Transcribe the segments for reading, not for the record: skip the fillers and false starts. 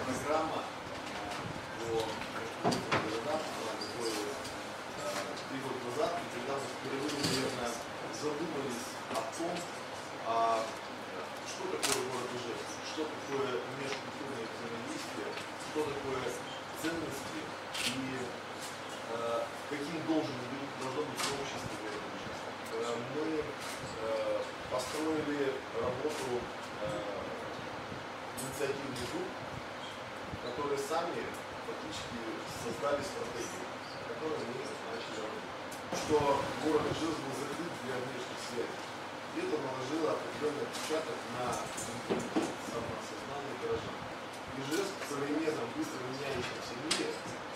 программа по городам, она готовилась 3 года назад, и когда мы впервые, наверное, задумались о том, что такое город Ижевск, что такое межкультурное взаимодействие, что такое ценности и каким должно быть сообщество города Ижевска. Мы построили работу инициативных групп, которые сами фактически создали стратегию, которой мы начали работать. Что город Ижевск был закрыт для внешних связей. И это наложило определенный отпечаток на самосознание горожан. Ижевск в современном, быстро меняющемся мире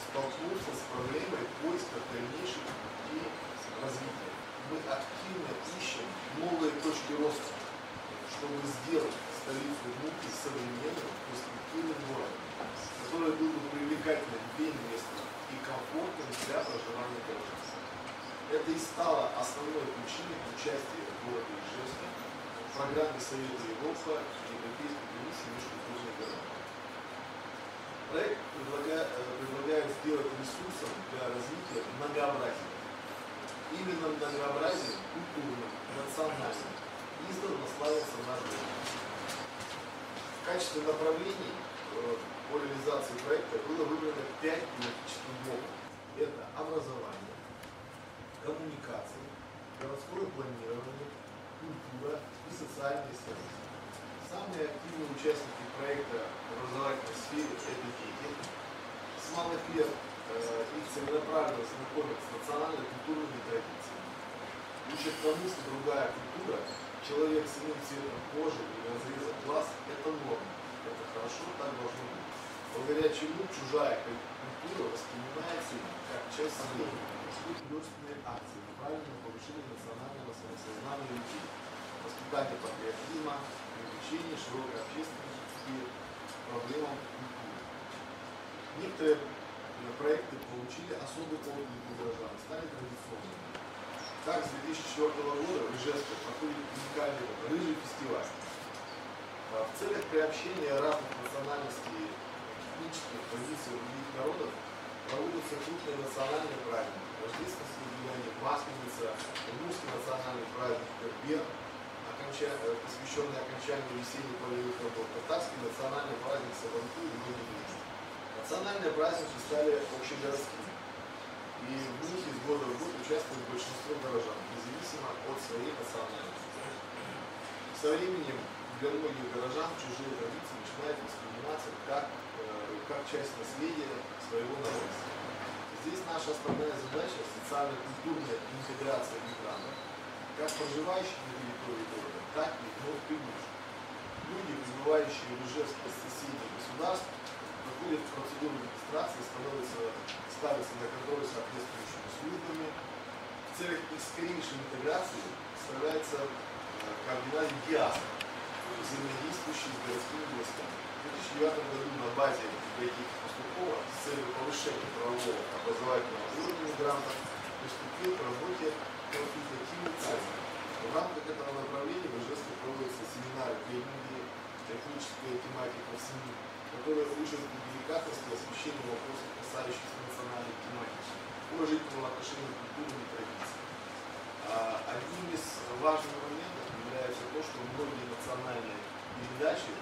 столкнулся с проблемой поиска дальнейших путей развития. Мы активно ищем новые точки роста, чтобы сделать столицу внутри современным, перспективным городом, который был бы привлекательным для местных и комфортным для проживания горожан. Это и стало основной причиной участия города Ижевска в программе Совета Европы и Европейской комиссии межкультурных городов. Проект предлагает сделать ресурсом для развития многообразия. Именно многообразием культурным, национальным издавна славится наш город. В качестве направлений по реализации проекта было выбрано 5 тематических блоков. Это образование, коммуникации, городское планирование, культура и социальные связи. Самые активные участники проекта в образовательной сфере – это дети. С малых лет их целенаправленно знакомят с национально-культурными традициями. Учат тому, что другая культура, человек с иным цветом кожи или разрезом глаз – это норма. Это хорошо, так должно быть. Благодаря чему чужая культура воспринимается как часть семьи. Художественные акции, направленные на повышение национального самосознания людей, воспитание патриотизма, привлечение широкой общественности к проблемам культуры. Некоторые проекты получили особый отклик у горожан, стали традиционными. Так, с 2004 года в Ижевске проходит уникальный рыжий фестиваль. В целях приобщения разных национальностей и этнических традиций других народов проводятся крупные национальные праздники. Рождественское гуляния, Масленица, русский национальный праздник Бербер, посвященный окончанию весенних полевых работ, татарский национальный праздник Сабантуй и многие другие. Национальные праздники стали общегородскими, и в них из года в год участвует большинство горожан, независимо от своей национальности. Со временем для многих горожан чужие традиции начинают восприниматься как часть наследия своего народа. Здесь наша основная задача – социально-культурная интеграция мигрантов, как проживающих на территории города, так и вновь прибывших. Люди, прибывающие в Ижевск из соседних государств, проходят процедуру регистрации, ставятся на контроль соответствующими службами. В целях их скорейшей интеграции составляется координат диаспоры, взаимодействующий с городскими властями. В 2009 году на базе этих Пастухова с целью повышения правового образовательного уровня мигрантов приступил к работе консультативный центр. В рамках этого направления в Ижевске проводятся семинары тренинги, техническая тематика в СМИ, которые учат деликатности и освещению вопросов, касающихся национальной тематики, уважительного отношения к культурным традициям. Одним из важных моментов является то, что многие национальные передачи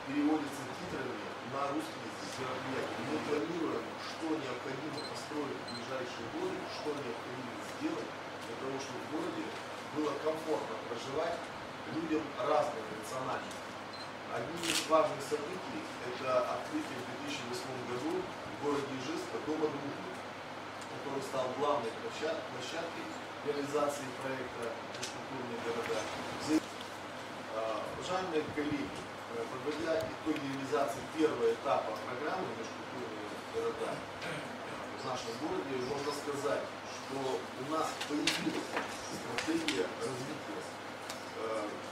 переводятся титрами на русский язык. Мы планируем, что необходимо построить в ближайшие годы, что необходимо сделать для того, чтобы в городе было комфортно проживать людям разных национальностей. Одним из важных событий – это открытие в 2008 году в городе Ижевска Дома дружбы, который стал главной площадкой реализации проекта «Межкультурные города». Уважаемые коллеги, подводя итоги реализации первого этапа программы «Межкультурные города» в нашем городе, можно сказать, что у нас появилась стратегия развития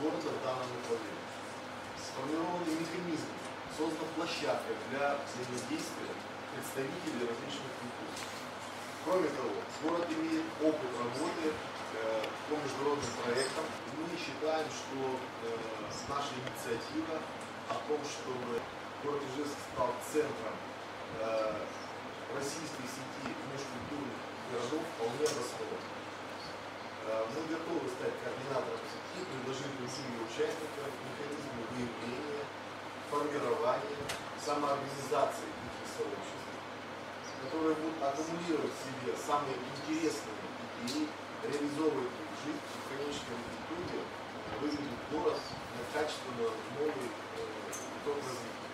города в данном направлении. Сформированы механизмы, создана площадка для взаимодействия представителей различных культур. Кроме того, город имеет опыт работы по международным проектам. Мы считаем, что наша инициатива о том, чтобы город Ижевск стал центром российской сети межкультурных городов, вполне обоснованно. Мы готовы стать координатором сети, предложить другим ее участникам механизмы выявления, формирования, самоорганизации этих сообществ, которые будут аккумулировать в себе самые интересные идеи, реализовывать их в жизнь и в конечном итоге выведут город на качественно новый итог развития.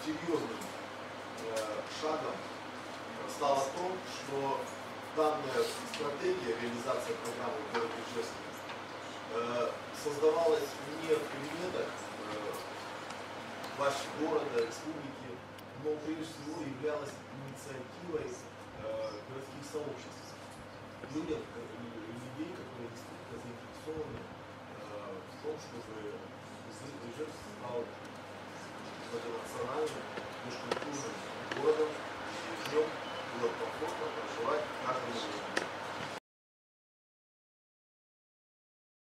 Серьезным шагом стало то, что данная стратегия реализации программы в городе Ижевске создавалась не в кабинетах власти города, республики, но прежде всего являлась инициативой городских сообществ. Людей, которые действительно заинтересованы в том, чтобы Ижевск стал многонациональным, межкультурным городом,